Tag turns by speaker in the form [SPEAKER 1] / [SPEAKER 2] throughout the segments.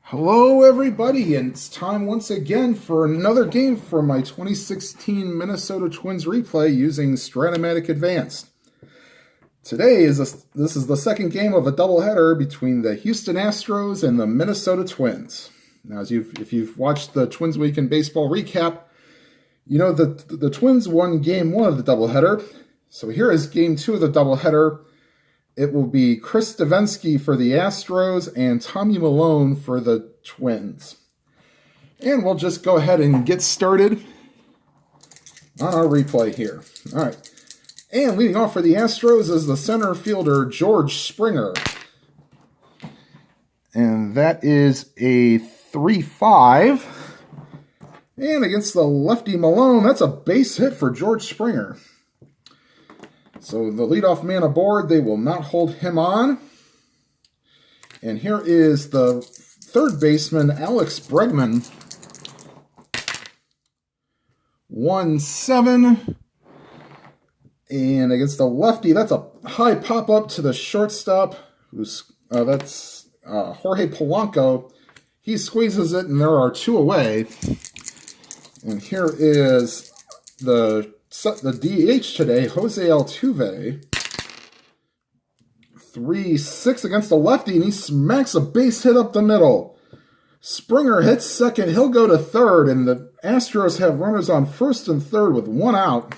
[SPEAKER 1] Hello, everybody, and it's time once again for another game for my 2016 Minnesota Twins replay using Stratomatic Advanced. This is the second game of a doubleheader between the Houston Astros and the Minnesota Twins. Now, if you've watched the Twins Week in Baseball recap, you know that the Twins won Game 1 of the doubleheader. So here is Game 2 of the doubleheader. It will be Devenski for the Astros and Tommy Milone for the Twins. And we'll just go ahead and get started on our replay here. All right. And leading off for the Astros is the center fielder, George Springer. And that is a 3-5. And against the lefty Milone, that's a base hit for George Springer. So the leadoff man aboard, they will not hold him on. And here is the third baseman, Alex Bregman. 1-7. And against the lefty, that's a high pop-up to the shortstop. That's Jorge Polanco. He squeezes it, and there are two away. And here is the DH today, Jose Altuve. 3-6 against the lefty, and he smacks a base hit up the middle. Springer hits second. He'll go to third, and the Astros have runners on first and third with one out.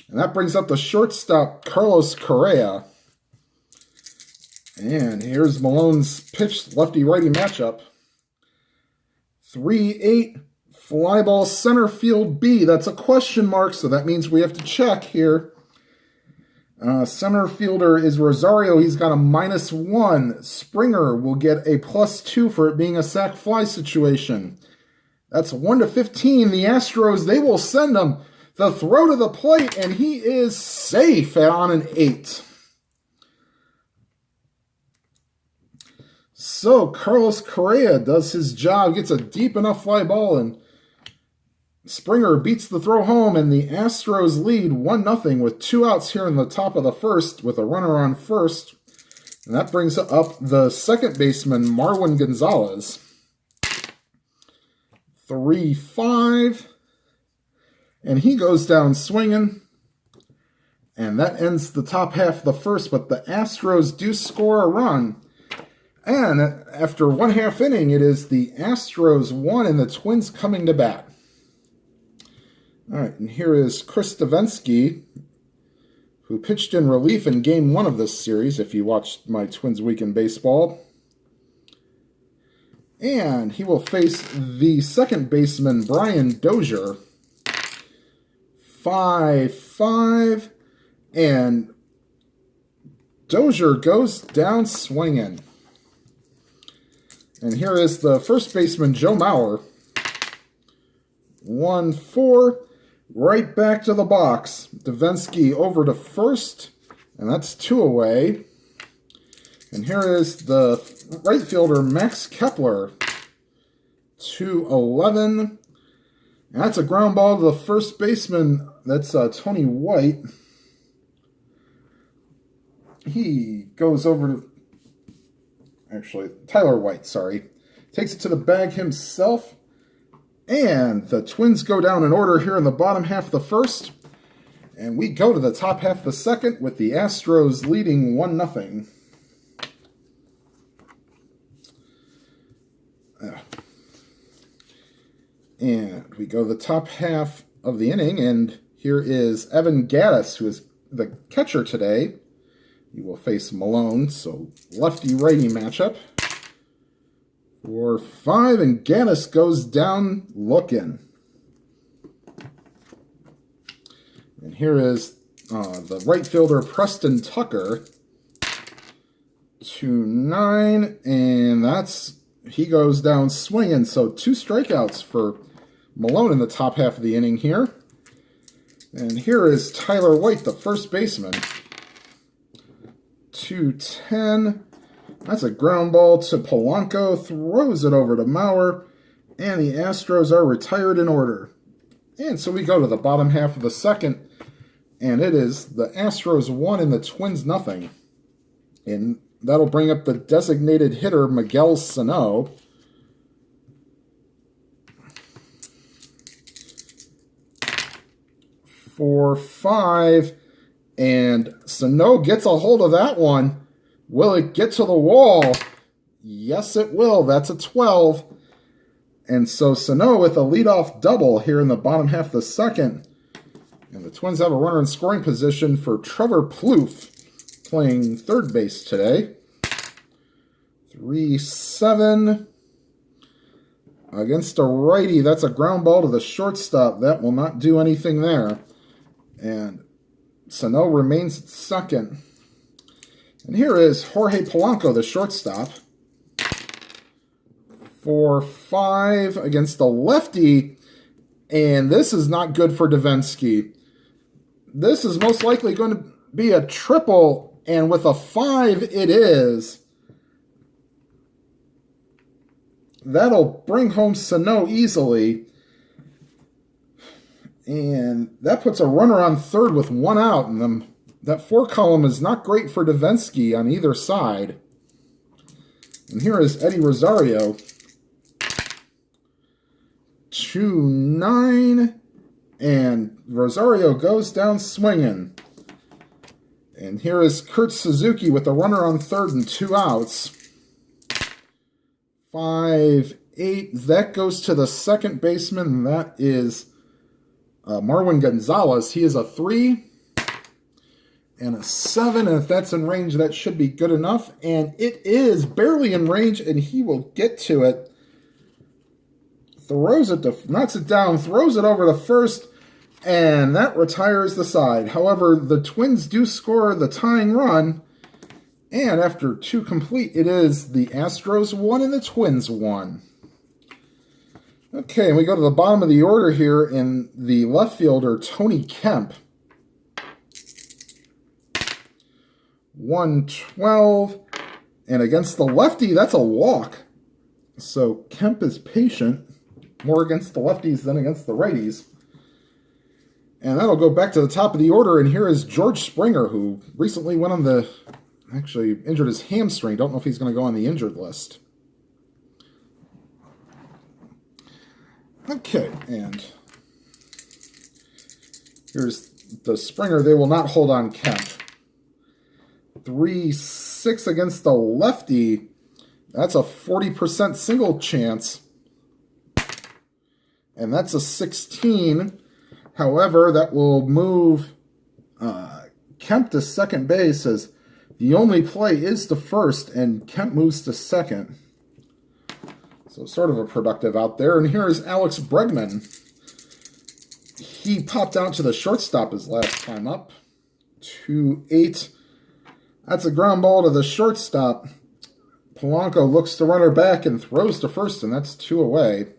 [SPEAKER 1] And that brings up the shortstop, Carlos Correa. And here's Malone's pitch lefty-righty matchup. 3-8. Fly ball center field B. That's a question mark, so that means we have to check here. Center fielder is Rosario. He's got a -1. Springer will get a +2 for it being a sac fly situation. That's 1-15. The Astros, they will send him the throw to the plate, and he is safe on an 8. So Carlos Correa does his job, gets a deep enough fly ball, and Springer beats the throw home, and the Astros lead 1-0 with 2 outs here in the top of the first with a runner on first. And that brings up the second baseman, Marwin González. 3-5. And he goes down swinging. And that ends the top half of the first, but the Astros do score a run. And after one half inning, it is the Astros 1 and the Twins coming to bat. All right, and here is Devenski, who pitched in relief in Game 1 of this series, if you watched my Twins Week in Baseball. And he will face the second baseman, Brian Dozier. 5-5, and Dozier goes down swinging. And here is the first baseman, Joe Mauer. 1-4. Right back to the box. Devenski over to first, and that's 2 away. And here is the right fielder, Max Kepler. 2-11. And that's a ground ball to the first baseman. That's Tony White. He goes over to... Actually, Tyler White, sorry. Takes it to the bag himself. And the Twins go down in order here in the bottom half of the first. And we go to the top half of the second with the Astros leading 1-0. And we go to the top half of the inning, and here is Evan Gattis, who is the catcher today. He will face Milone, so lefty-righty matchup. 4-5, and Gattis goes down looking. And here is the right fielder, Preston Tucker. 2-9, and he goes down swinging. So 2 strikeouts for Milone in the top half of the inning here. And here is Tyler White, the first baseman. 2-10. That's a ground ball to Polanco, throws it over to Mauer, and the Astros are retired in order. And so we go to the bottom half of the second, and it is the Astros 1 and the Twins 0. And that'll bring up the designated hitter, Miguel Sano. For 5, and Sano gets a hold of that one. Will it get to the wall? Yes, it will. That's a 12. And so Sano with a leadoff double here in the bottom half of the second. And the Twins have a runner in scoring position for Trevor Plouffe, playing third base today. 3-7. Against a righty, that's a ground ball to the shortstop. That will not do anything there. And Sano remains at second. And here is Jorge Polanco, the shortstop. For 5 against the lefty. And this is not good for Devenski. This is most likely going to be a triple. And with a 5, it is. That'll bring home Sano easily. And that puts a runner on third with 1 out. And that 4 column is not great for Devenski on either side. And here is Eddie Rosario. 2-9. And Rosario goes down swinging. And here is Kurt Suzuki with a runner on third and 2 outs. 5-8. That goes to the second baseman. And that is Marwin González. He is a 3 and a 7. And if that's in range, that should be good enough. And it is barely in range, and he will get to it. Throws it to, knocks it down, throws it over to first, and that retires the side. However, the Twins do score the tying run. And after 2 complete, it is the Astros 1 and the Twins 1. Okay, and we go to the bottom of the order here in the left fielder, Tony Kemp. 112. And against the lefty, that's a walk. So Kemp is patient, more against the lefties than against the righties. And that'll go back to the top of the order. And here is George Springer, who recently went on the, actually injured his hamstring. Don't know if he's going to go on the injured list. Okay, and here's the Springer. They will not hold on Kemp. 3-6 against the lefty. That's a 40% single chance. And that's a 16. However, that will move Kemp to second base, as the only play is to first, and Kemp moves to second. So sort of a productive out there. And here is Alex Bregman. He popped out to the shortstop his last time up. 2-8. That's a ground ball to the shortstop. Polanco looks the runner back and throws to first, and that's 2 away.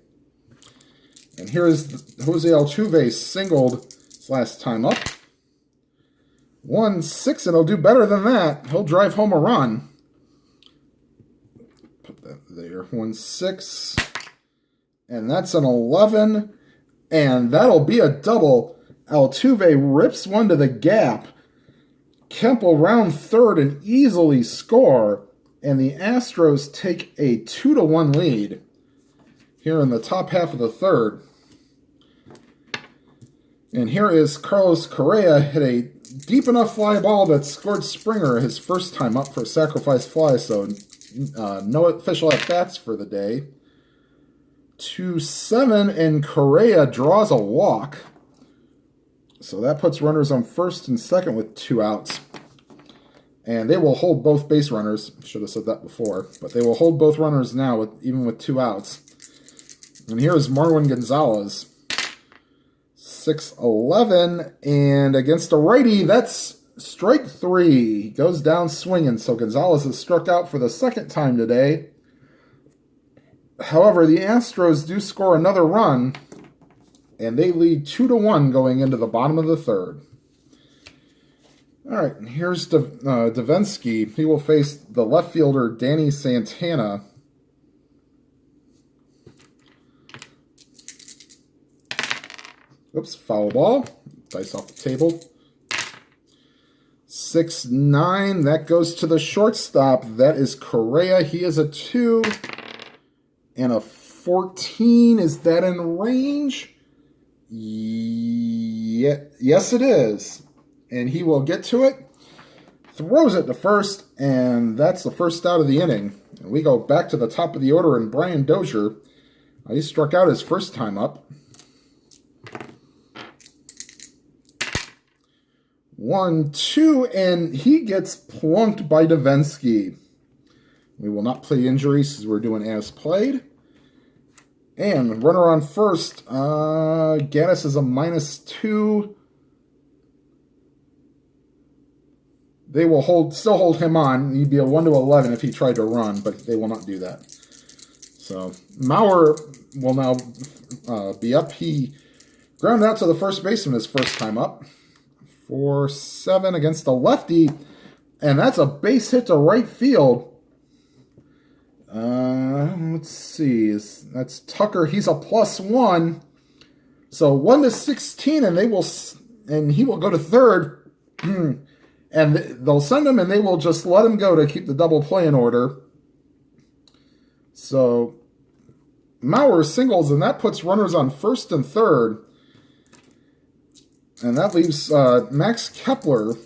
[SPEAKER 1] And here is Jose Altuve singled his last time up. 1-6, and he'll do better than that. He'll drive home a run. Put that there. 1-6. And that's an 11. And that'll be a double. Altuve rips one to the gap. Kemp will round third and easily score. And the Astros take a 2-1 lead here in the top half of the third. And here is Carlos Correa, hit a deep enough fly ball that scored Springer his first time up for a sacrifice fly, so no official at-bats for the day. 2-7, and Correa draws a walk. So that puts runners on first and second with 2 outs. And they will hold both base runners. Should have said that before. But they will hold both runners now, even with 2 outs. And here is Marwin González. 6-11. And against a righty, that's strike 3. He goes down swinging. So González is struck out for the second time today. However, the Astros do score another run. And they lead 2-1 going into the bottom of the third. All right, and here's Devenski. He will face the left fielder, Danny Santana. Oops, foul ball. Dice off the table. 6-9. That goes to the shortstop. That is Correa. He is a 2. And a 14. Is that in range? Yes, it is. And he will get to it. Throws it to first. And that's the first out of the inning. And we go back to the top of the order. And Brian Dozier, he struck out his first time up. 1-2, and he gets plunked by Devenski. We will not play injuries as we're doing as played. And runner on first, Gattis is a -2. They will still hold him on. He'd be a 1-11 if he tried to run, but they will not do that. So Mauer will now be up. He grounded out to the first baseman his first time up. 4-7 against the lefty, and that's a base hit to right field. Let's see, that's Tucker. He's a +1, so 1-16, and he will go to third, and they'll send him, and they will just let him go to keep the double play in order. So Mauer singles, and that puts runners on first and third. And that leaves Max Kepler.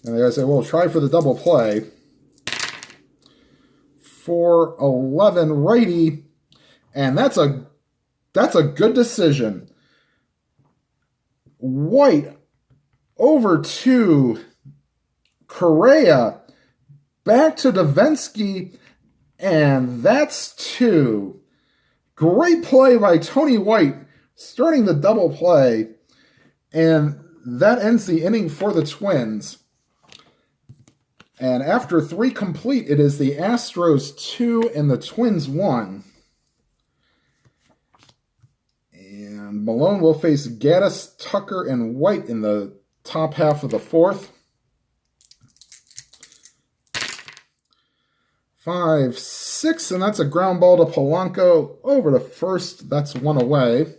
[SPEAKER 1] And they gotta say, well, try for the double play. 4-11 righty. And that's a good decision. White over to Correa. Back to Devenski. And that's 2. Great play by Tony White, starting the double play. And that ends the inning for the Twins. And after 3 complete, it is the Astros 2 and the Twins 1. And Milone will face Gattis, Tucker, and White in the top half of the 4th. 5-6, and that's a ground ball to Polanco over to first. That's 1 away.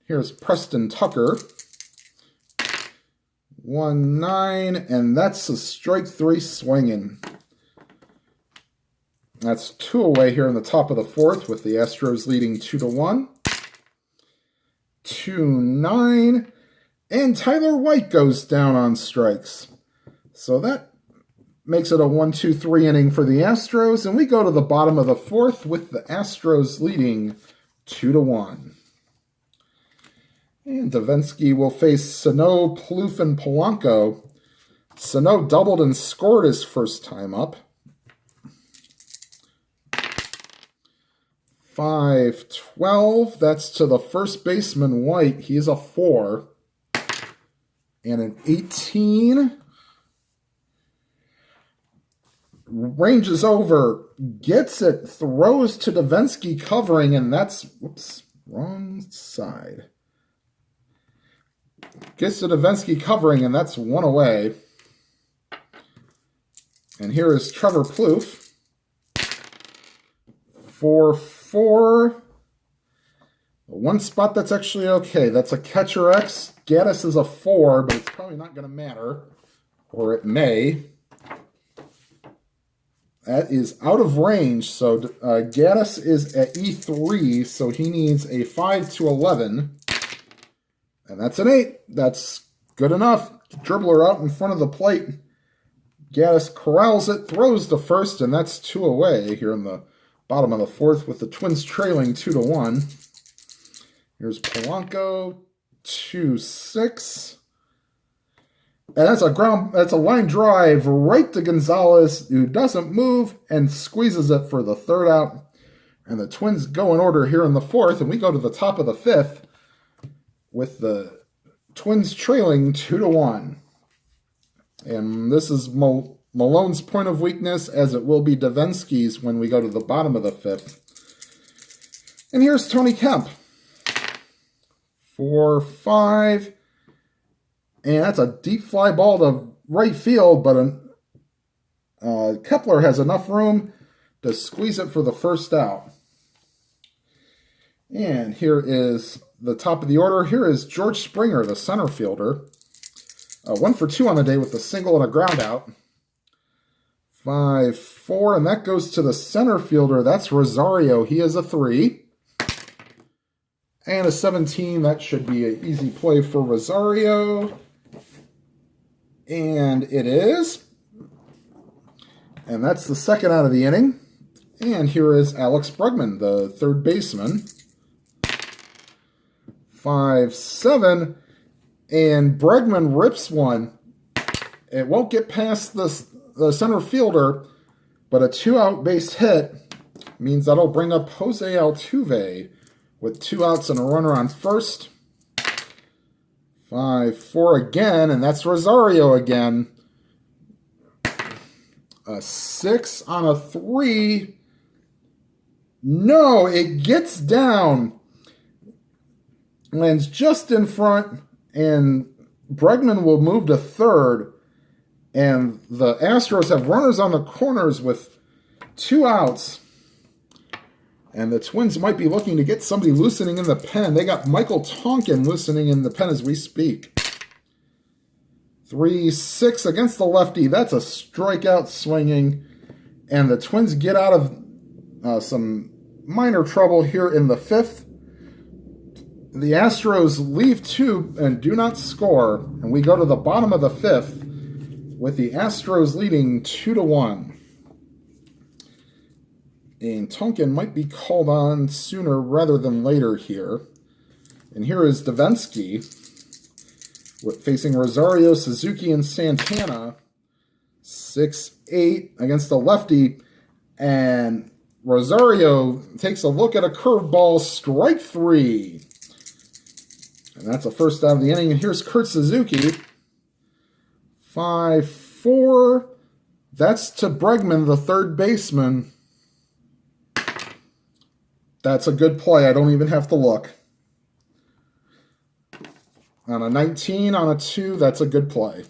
[SPEAKER 1] Here's Preston Tucker. 1-9, and that's a strike 3 swinging. That's 2 away here in the top of the 4th with the Astros leading 2-1. 2-9, and Tyler White goes down on strikes. So that makes it a 1-2-3 inning for the Astros, and we go to the bottom of the 4th with the Astros leading 2-1. And Devenski will face Sano, Plouffe, and Polanco. Sano doubled and scored his first time up. 5-12, that's to the first baseman, White. He is a 4. And an 18. Ranges over, gets it, throws to Devenski covering, and that's, whoops, wrong side. Gets to Devenski covering, and that's 1 away. And here is Trevor Plouffe. 4-4. One spot that's actually okay. That's a catcher X. Gattis is a 4, but it's probably not going to matter. Or it may. That is out of range. So Gattis is at E3, so he needs a 5-11. And that's an 8. That's good enough. Dribbler out in front of the plate. Gattis corrals it, throws to first, and that's 2 away here in the bottom of the 4th with the Twins trailing 2-1. Here's Polanco, 2-6. And that's a line drive right to González, who doesn't move and squeezes it for the 3rd out. And the Twins go in order here in the 4th, and we go to the top of the 5th with the Twins trailing 2-1. And this is Malone's point of weakness, as it will be Devenski's when we go to the bottom of the 5th. And here's Tony Kemp. 4-5. And that's a deep fly ball to right field, but Kepler has enough room to squeeze it for the 1st out. And here is the top of the order. Here is George Springer, the center fielder. 1 for 2 on the day with a single and a ground out. 5-4, and that goes to the center fielder. That's Rosario. He is a 3. And a 17. That should be an easy play for Rosario. And it is. And that's the second out of the inning. And here is Alex Bregman, the third baseman. 5-7. And Bregman rips one. It won't get past the center fielder, but a 2-out base hit means that'll bring up Jose Altuve with 2 outs and a runner on first. 5-4 again, and that's Rosario again. A 6 on a 3. No, it gets down. Lands just in front, and Bregman will move to third. And the Astros have runners on the corners with 2 outs. And the Twins might be looking to get somebody loosening in the pen. They got Michael Tonkin loosening in the pen as we speak. 3-6 against the lefty. That's a strikeout swinging. And the Twins get out of some minor trouble here in the 5th. The Astros leave 2 and do not score. And we go to the bottom of the 5th with the Astros leading 2-1. And Tonkin might be called on sooner rather than later here. And here is Devenski facing Rosario, Suzuki, and Santana. 6-8 against the lefty. And Rosario takes a look at a curveball, strike 3. And that's a first out of the inning. And here's Kurt Suzuki. 5-4. That's to Bregman, the third baseman. That's a good play. I don't even have to look. On a 19, on a 2, that's a good play.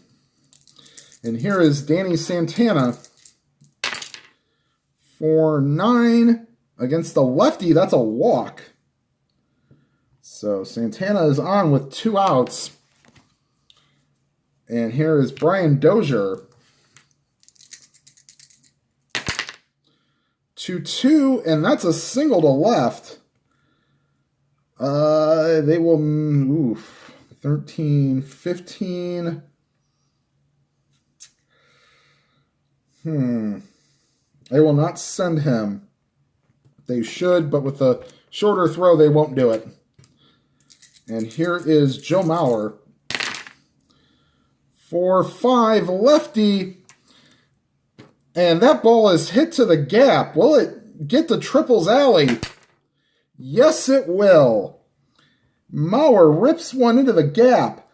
[SPEAKER 1] And here is Danny Santana. 4-9 against the lefty. That's a walk. So Santana is on with 2 outs. And here is Brian Dozier. 2-2, and that's a single to left. They will 13, 15. They will not send him. They should, but with a shorter throw, they won't do it. And here is Joe Mauer. 4-5, lefty. And that ball is hit to the gap. Will it get to Triple's alley? Yes, it will. Mauer rips one into the gap.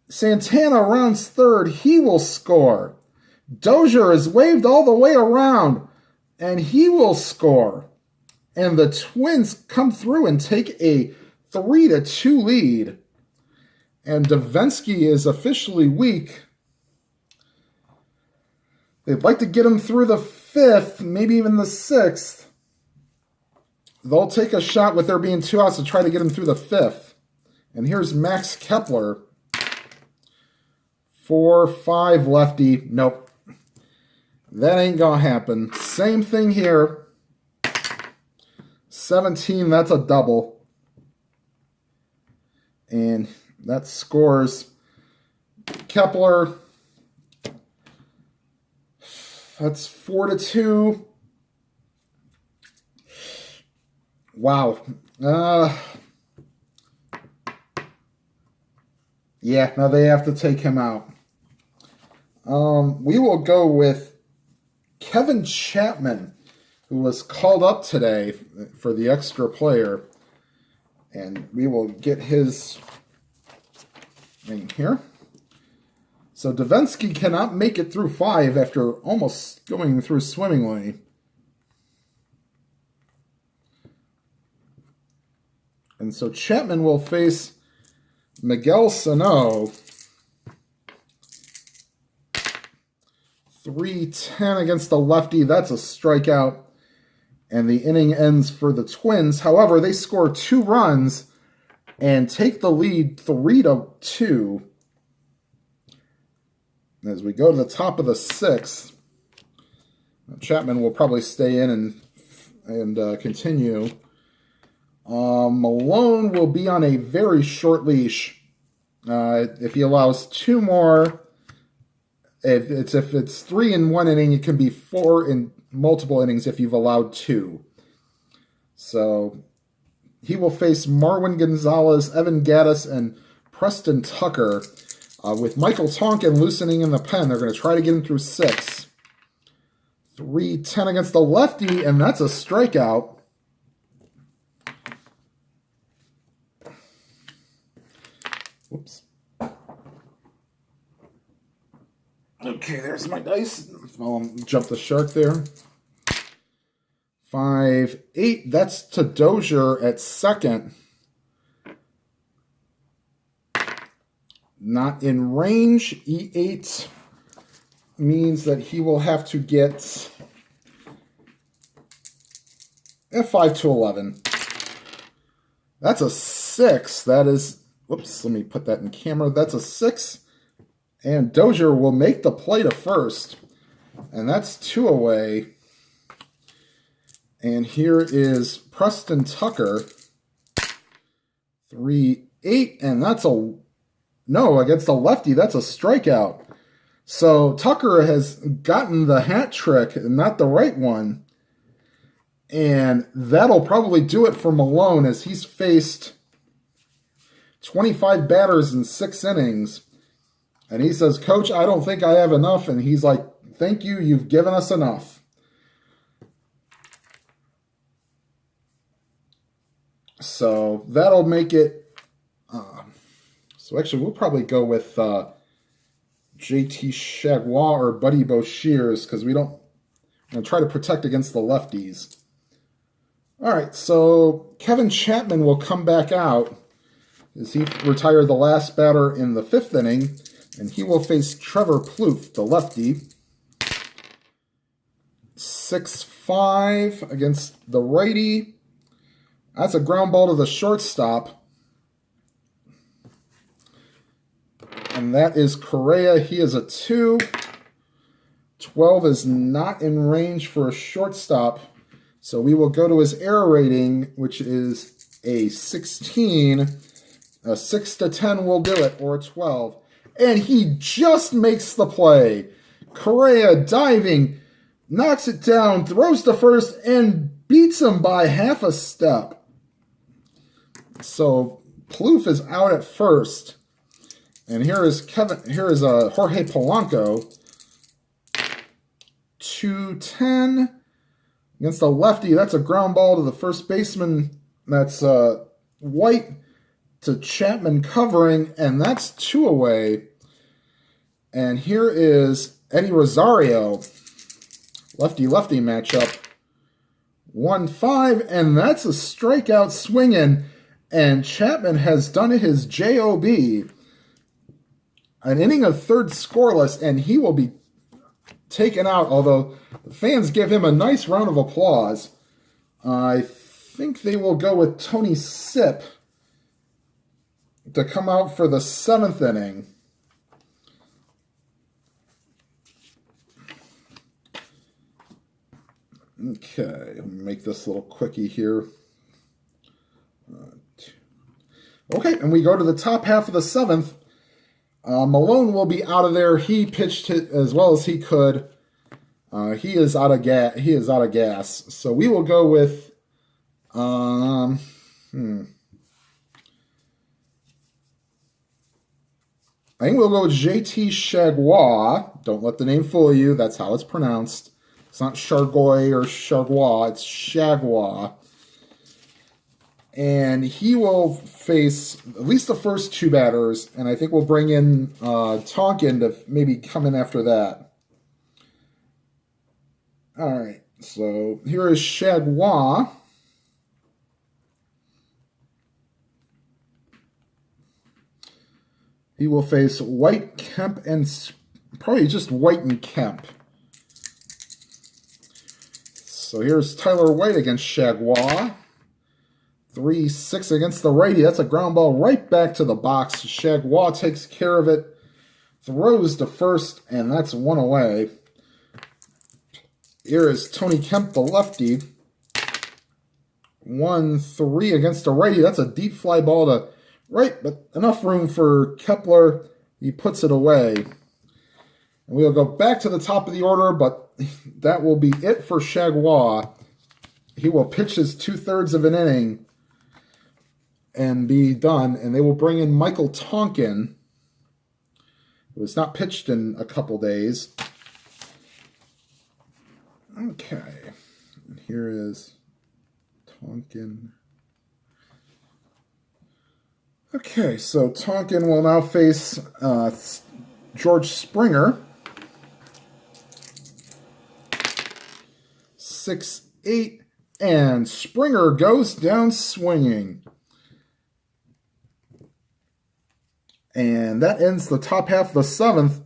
[SPEAKER 1] Santana rounds third. He will score. Dozier is waved all the way around, and he will score. And the Twins come through and take a 3-2 lead. And Devenski is officially weak. They'd like to get him through the 5th, maybe even the 6th. They'll take a shot with there being 2 outs to try to get him through the 5th. And here's Max Kepler. 4-5 lefty. Nope. That ain't gonna happen. Same thing here. 17, that's a double. And that scores Kepler. That's 4-2. Wow. Yeah, now they have to take him out. We will go with Kevin Chapman, who was called up today for the extra player. And we will get his name here. So Devenski cannot make it through 5 after almost going through swimmingly. And so Chapman will face Miguel Sano. 3-10 against the lefty. That's a strikeout. And the inning ends for the Twins. However, they score 2 runs and take the lead 3-2. As we go to the top of the 6th, Chapman will probably stay in and continue. Milone will be on a very short leash. If he allows 2 more, if it's 3 in 1 inning, it can be 4 in multiple innings if you've allowed 2. So he will face Marwin González, Evan Gattis, and Preston Tucker. With Michael Tonkin loosening in the pen, they're going to try to get him through 6. 3-10 against the lefty, and that's a strikeout. Whoops. Okay, there's my dice. I'll jump the shark there. 5-8. That's to Dozier at second. Not in range. E8 means that he will have to get F5 to 11. That's a 6. That is, whoops, let me put that in camera. That's a 6. And Dozier will make the play to first. And that's 2 away. And here is Preston Tucker. 3-8. And that's no, against the lefty, that's a strikeout. So Tucker has gotten the hat trick, not the right one. And that'll probably do it for Milone, as he's faced 25 batters in 6 innings. And he says, "Coach, I don't think I have enough." And he's like, "Thank you, you've given us enough." So that'll make it... So actually, we'll probably go with JT Chagua or Buddy Boshears, because we don't try to protect against the lefties. All right, so Kevin Chapman will come back out as he retired the last batter in the 5th inning, and he will face Trevor Plouffe, the lefty. 6-5 against the righty. That's a ground ball to the shortstop. And that is Correa. He is a 2. 12 is not in range for a shortstop. So we will go to his error rating, which is a 16. A 6-10 will do it, or a 12. And he just makes the play. Correa diving, knocks it down, throws to first, and beats him by half a step. So Plouffe is out at first. And here is Jorge Polanco. 2-10 against the lefty. That's a ground ball to the first baseman. That's White to Chapman covering, and that's 2 away. And here is Eddie Rosario. Lefty-lefty matchup. 1-5, and that's a strikeout swinging. And Chapman has done his JOB. An inning of 3rd scoreless, and he will be taken out, although the fans give him a nice round of applause. I think they will go with Tony Sipp to come out for the 7th inning. Okay, let me make this a little quickie here. Okay, and we go to the top half of the 7th. Milone will be out of there. He pitched it as well as he could. He is out of gas. So we will go with I think we'll go with JT Chagua. Don't let the name fool you. That's how it's pronounced. It's not Chargoy or Chargois. It's Chagua. And he will face at least the first 2 batters, and I think we'll bring in Tonkin to maybe come in after that. All right, so here is Chagua. He will face White, Kemp, and probably just White and Kemp. So here's Tyler White against Chagua. 3-6 against the righty. That's a ground ball right back to the box. Chagua takes care of it. throws to first, and that's one away. Here is Tony Kemp, the lefty. 1-3 against a righty. That's a deep fly ball to right, but enough room for Kepler. He puts it away. And we'll go back to the top of the order, but that will be it for Chagua. He will pitch his 2/3 of an inning and be done. And they will bring in Michael Tonkin, who has not pitched in a couple days. Okay. And here is Tonkin. Okay, so Tonkin will now face George Springer. 6-8, and Springer goes down swinging. And that ends the top half of the 7th.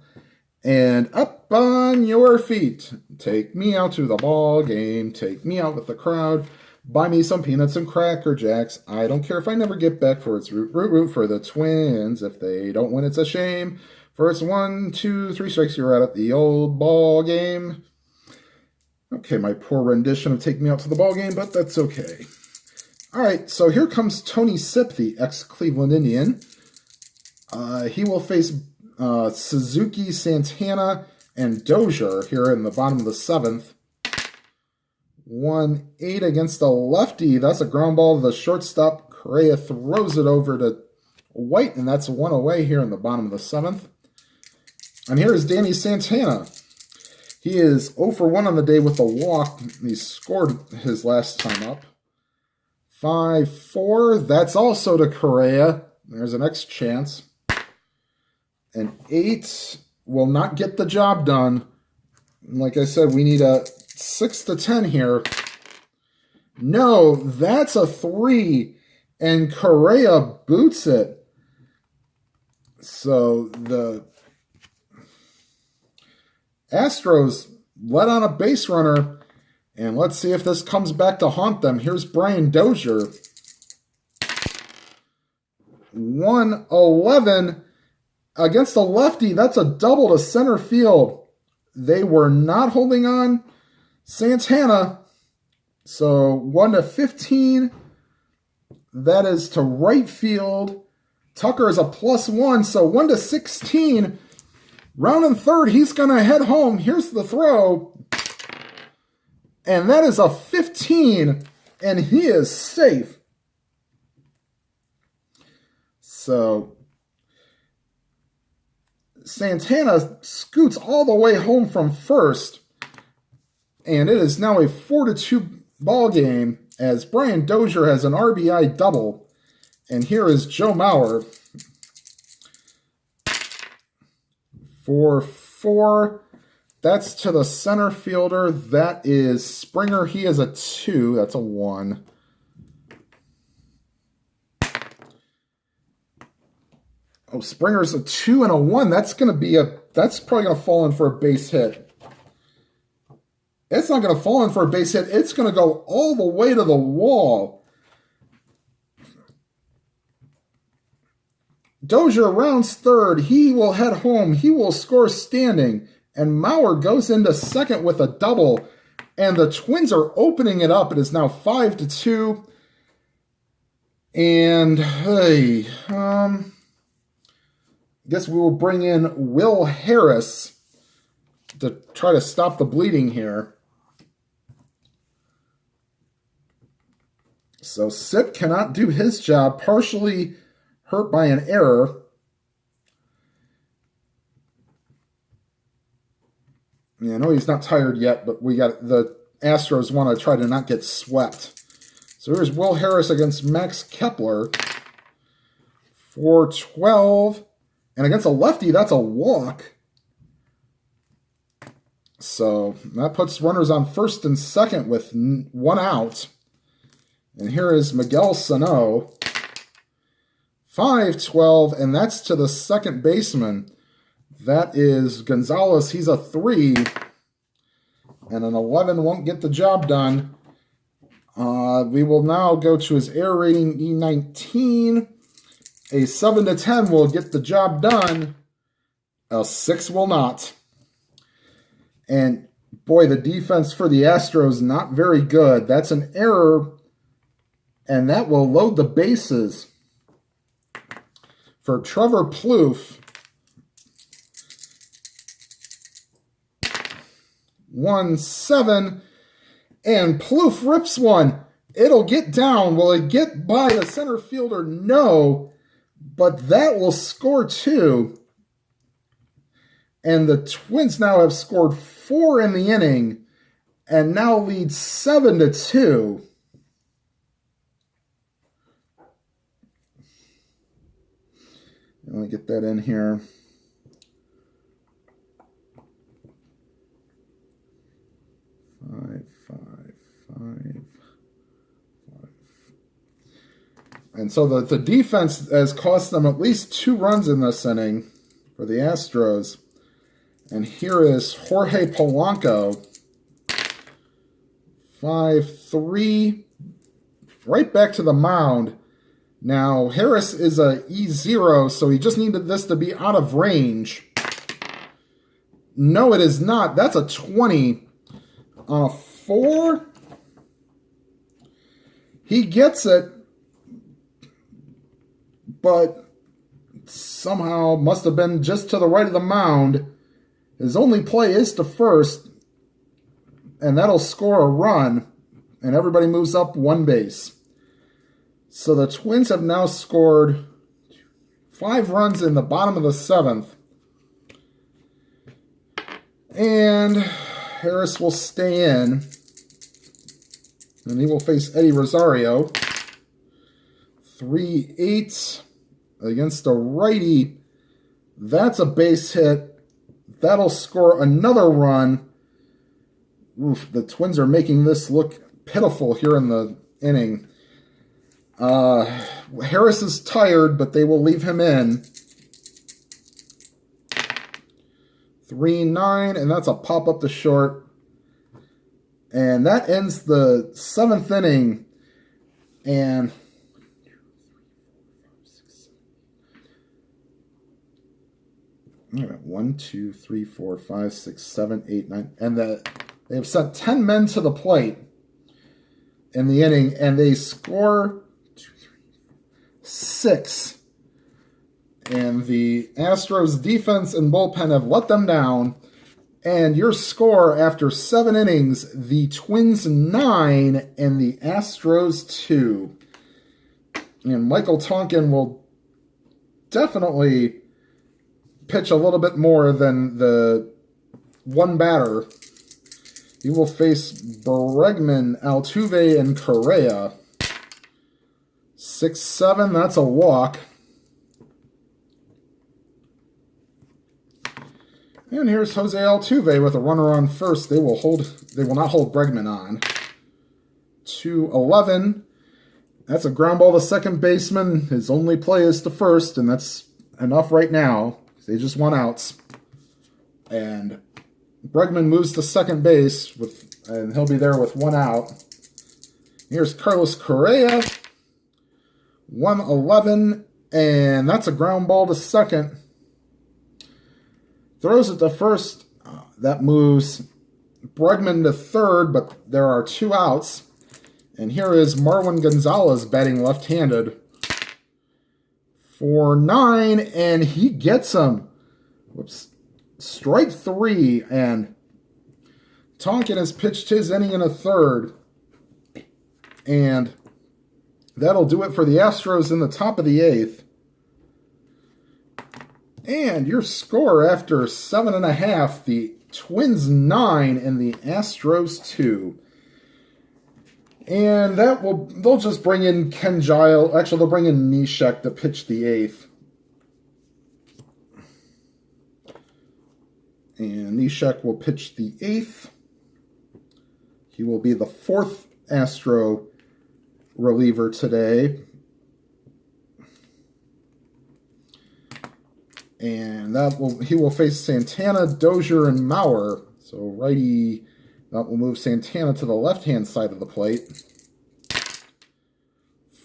[SPEAKER 1] And up on your feet. Take me out to the ball game. Take me out with the crowd. Buy me some peanuts and Cracker Jacks. I don't care if I never get back, for it's root, root, root for the Twins. If they don't win, it's a shame. For it's 1, 2, 3 strikes, you're out at the old ball game. Okay, my poor rendition of Take Me Out to the Ball Game, but that's okay. All right, so here comes Tony Sipp, the ex-Cleveland Indian. He will face Suzuki, Santana, and Dozier here in the bottom of the 7th. 1-8 against a lefty. That's a ground ball to the shortstop. Correa throws it over to White, and that's one away here in the bottom of the 7th. And here is Danny Santana. He is 0 for 1 on the day with a walk. He scored his last time up. 5-4. That's also to Correa. There's an X chance. And 8 will not get the job done. Like I said, we need a 6-10 here. No, that's a 3. And Correa boots it. So the Astros let on a base runner. And let's see if this comes back to haunt them. Here's Brian Dozier. 1-11 against a lefty. That's a double to center field. They were not holding on Santana. So 1-15. That is to right field. Tucker is a +1. So 1-16. Rounding third. He's going to head home. Here's the throw. And that is a 15. And he is safe. So Santana scoots all the way home from first. And it is now a 4-2 ball game as Brian Dozier has an RBI double. And here is Joe Mauer. 4-4. That's to the center fielder. That is Springer. He is a 2. That's a 1. Oh, Springer's a 2 and a 1. That's probably going to fall in for a base hit. It's not going to fall in for a base hit. It's going to go all the way to the wall. Dozier rounds third. He will head home. He will score standing. And Mauer goes into second with a double. And the Twins are opening it up. It is now 5-2. And, hey, guess we will bring in Will Harris to try to stop the bleeding here. So Sipp cannot do his job, partially hurt by an error. Yeah, I know he's not tired yet, but the Astros want to try to not get swept. So here's Will Harris against Max Kepler. 4-12. And against a lefty, that's a walk. So that puts runners on first and second with 1 out. And here is Miguel Sano. 5-12, and that's to the second baseman. That is González. He's a 3. And an 11 won't get the job done. We will now go to his air rating, E19. A 7-10 will get the job done. A 6 will not. And boy, the defense for the Astros not very good. That's an error, and that will load the bases for Trevor Plouffe. 1-7, and Plouffe rips one. It'll get down. Will it get by the center fielder? No, but that will score 2. And the Twins now have scored 4 in the inning and now lead 7-2. Let me get that in here. Five. And so the defense has cost them at least 2 runs in this inning for the Astros. And here is Jorge Polanco. 5-3. Right back to the mound. Now, Harris is a E0, so he just needed this to be out of range. No, it is not. That's a 20. On a 4. He gets it, but somehow must have been just to the right of the mound. His only play is to first, and that'll score a run, and everybody moves up 1 base. So the Twins have now scored 5 runs in the bottom of the 7th. And Harris will stay in, and he will face Eddie Rosario. 3-8 against a righty. That's a base hit. That'll score another run. Oof, the Twins are making this look pitiful here in the inning. Harris is tired, but they will leave him in. 3-9, and that's a pop up to short. And that ends the 7th inning. And 1, 2, 3, 4, 5, 6, 7, 8, 9. And they have sent 10 men to the plate in the inning, and they score 6. And the Astros defense and bullpen have let them down. And your score after 7 innings, the Twins 9 and the Astros 2. And Michael Tonkin will definitely pitch a little bit more than the one batter. He will face Bregman, Altuve, and Correa. 6-7, that's a walk. And here's Jose Altuve with a runner on first. They will not hold Bregman on. 2-11. That's a ground ball to second baseman. His only play is to first, and that's enough right now. They just want outs. And Bregman moves to second base, and he'll be there with 1 out. Here's Carlos Correa. 1-11, and that's a ground ball to second. Throws it to first. That moves Bregman to third, but there are 2 outs. And here is Marwin González batting left-handed. 4-9, and he gets him. Whoops. Strike 3, and Tonkin has pitched his inning in a third. And that'll do it for the Astros in the top of the 8th. And your score after 7.5, the Twins 9 and the Astros 2. And they'll just bring in Ken Giles. Actually, they'll bring in Neshek to pitch the 8th. And Neshek will pitch the 8th. He will be the 4th Astro reliever today. And he will face Santana, Dozier, and Mauer. So righty, that will move Santana to the left-hand side of the plate.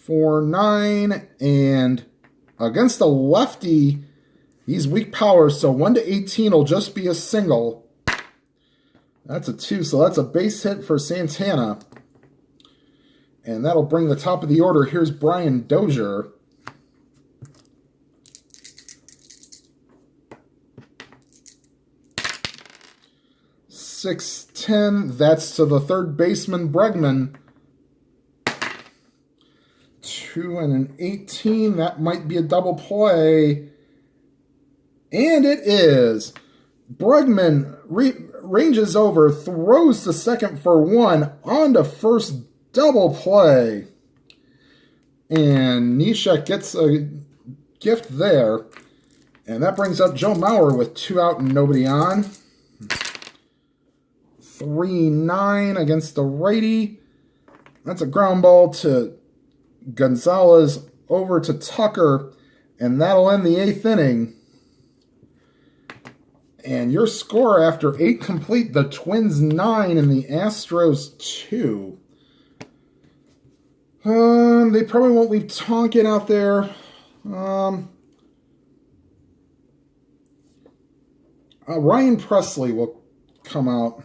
[SPEAKER 1] 4-9, and against a lefty, He's weak power, so 1 to 18 will just be a single. That's a 2, so that's a base hit for Santana. And that'll bring the top of the order. Here's Brian Dozier. .610, that's to the third baseman, Bregman. 2 and an 18, that might be a double play. And it is. Bregman ranges over, throws to second for 1, on to first, double play. And Neshek gets a gift there. And that brings up Joe Mauer with 2 out and nobody on. 3-9 against the righty. That's a ground ball to González over to Tucker. And that'll end the 8th inning. And your score after 8 complete, the Twins 9 and the Astros 2. They probably won't leave Tonkin out there. Ryan Presley will come out,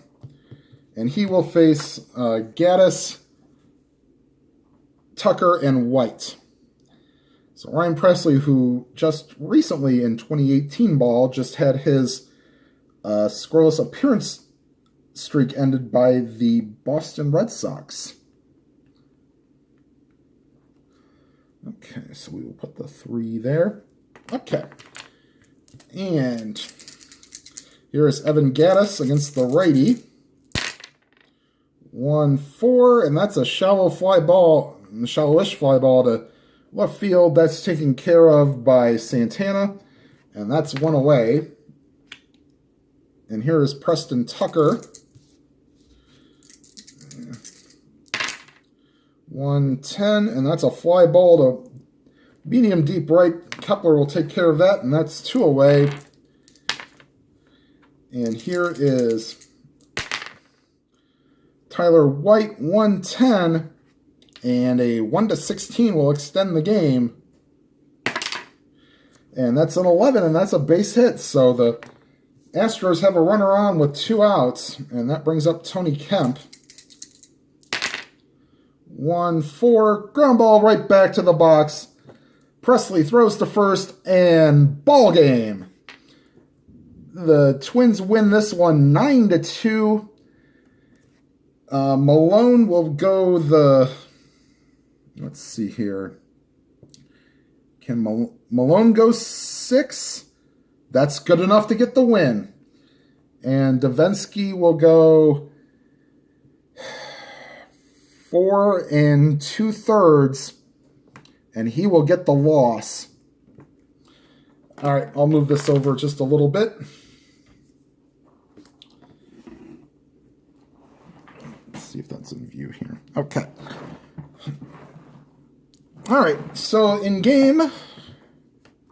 [SPEAKER 1] and he will face Gattis, Tucker, and White. So Ryan Presley, who just recently in 2018 ball just had his scoreless appearance streak ended by the Boston Red Sox. Okay, so we will put the 3 there. Okay. And here is Evan Gattis against the righty. 1-4, and that's a shallowish fly ball to left field. That's taken care of by Santana, and that's 1 away. And here is Preston Tucker. 110, and that's a fly ball to medium deep right. Kepler will take care of that, and that's 2 away. And here is Tyler White, 110, and a 1 to 16 will extend the game. And that's an 11, and that's a base hit. So the Astros have a runner on with 2 outs, and that brings up Tony Kemp. 1-4, ground ball right back to the box. Presley throws to first, and ball game. The Twins win this one 9-2. Milone will go the... Let's see here. Can Milone go 6? That's good enough to get the win. And Devenski will go 4 2/3, and he will get the loss. All right, I'll move this over just a little bit. Let's see if that's in view here. Okay. All right, so in game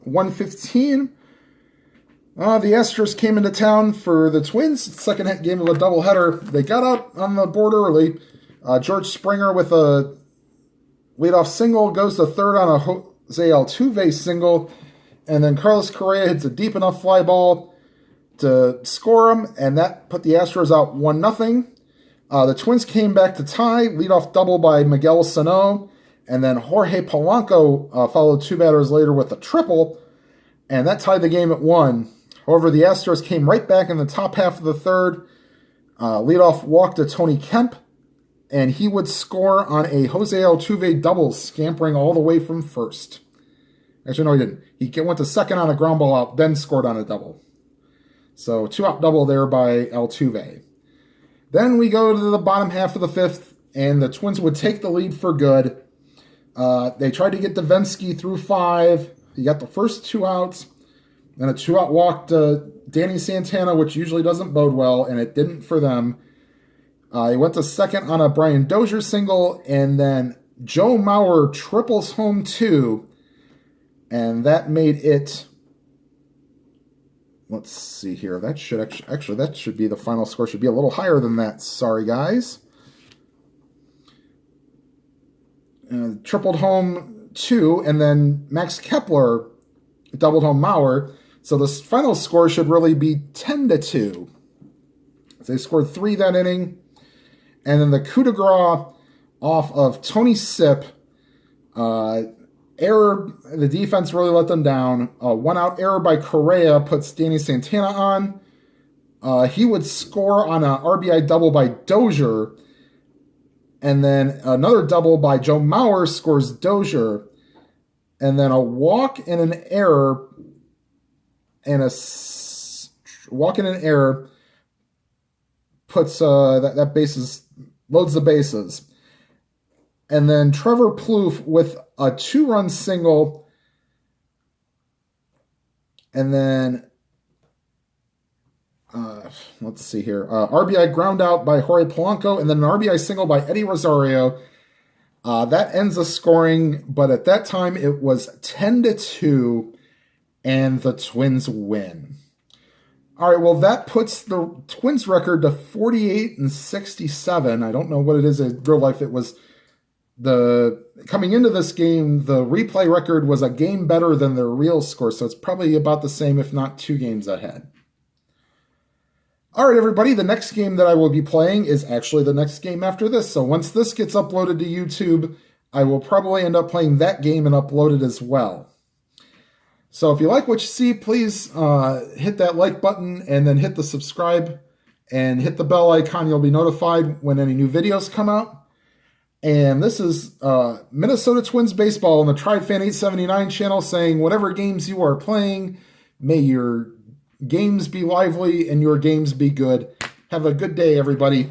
[SPEAKER 1] 115, the Astros came into town for the Twins. Second game of a doubleheader. They got out on the board early. George Springer with a leadoff single goes to third on a Jose Altuve single. And then Carlos Correa hits a deep enough fly ball to score him. And that put the Astros out 1-0. The Twins came back to tie. Leadoff double by Miguel Sano. And then Jorge Polanco followed 2 batters later with a triple. And that tied the game at 1. However, the Astros came right back in the top half of the third. Leadoff walk to Tony Kemp. And he would score on a Jose Altuve double, scampering all the way from first. Actually, no, he didn't. He went to second on a ground ball out, then scored on a double. So 2-out double there by Altuve. Then we go to the bottom half of the 5th, and the Twins would take the lead for good. They tried to get Devenski through 5. He got the first 2 outs. Then a 2-out walk to Danny Santana, which usually doesn't bode well, and it didn't for them. He went to second on a Brian Dozier single, and then Joe Mauer triples home 2, and that made it... Let's see here. That should actually that should be the final score. Should be a little higher than that. Sorry, guys. Tripled home 2, and then Max Kepler doubled home Mauer. So the final score should really be 10-2. So they scored 3 that inning. And then the coup de grace off of Tony Sipp. Error, the defense really let them down. 1-out error by Correa puts Danny Santana on. He would score on an RBI double by Dozier. And then another double by Joe Mauer scores Dozier. And then a walk and an error and a walk and an error puts that bases, loads the bases. And then Trevor Plouffe with a 2-run single. And then let's see here. RBI ground out by Jorge Polanco, and then an RBI single by Eddie Rosario. That ends the scoring, but at that time it was 10-2, and the Twins win. All right, well, that puts the Twins record to 48-67. I don't know what it is in real life. It was coming into this game, the replay record was a game better than the real score, so it's probably about the same, if not 2 games ahead. All right, everybody, the next game that I will be playing is actually the next game after this. So once this gets uploaded to YouTube, I will probably end up playing that game and upload it as well. So if you like what you see, please hit that like button and then hit the subscribe and hit the bell icon. You'll be notified when any new videos come out. And this is Minnesota Twins Baseball on the TriFan 879 channel saying whatever games you are playing, may your games be lively and your games be good. Have a good day, everybody.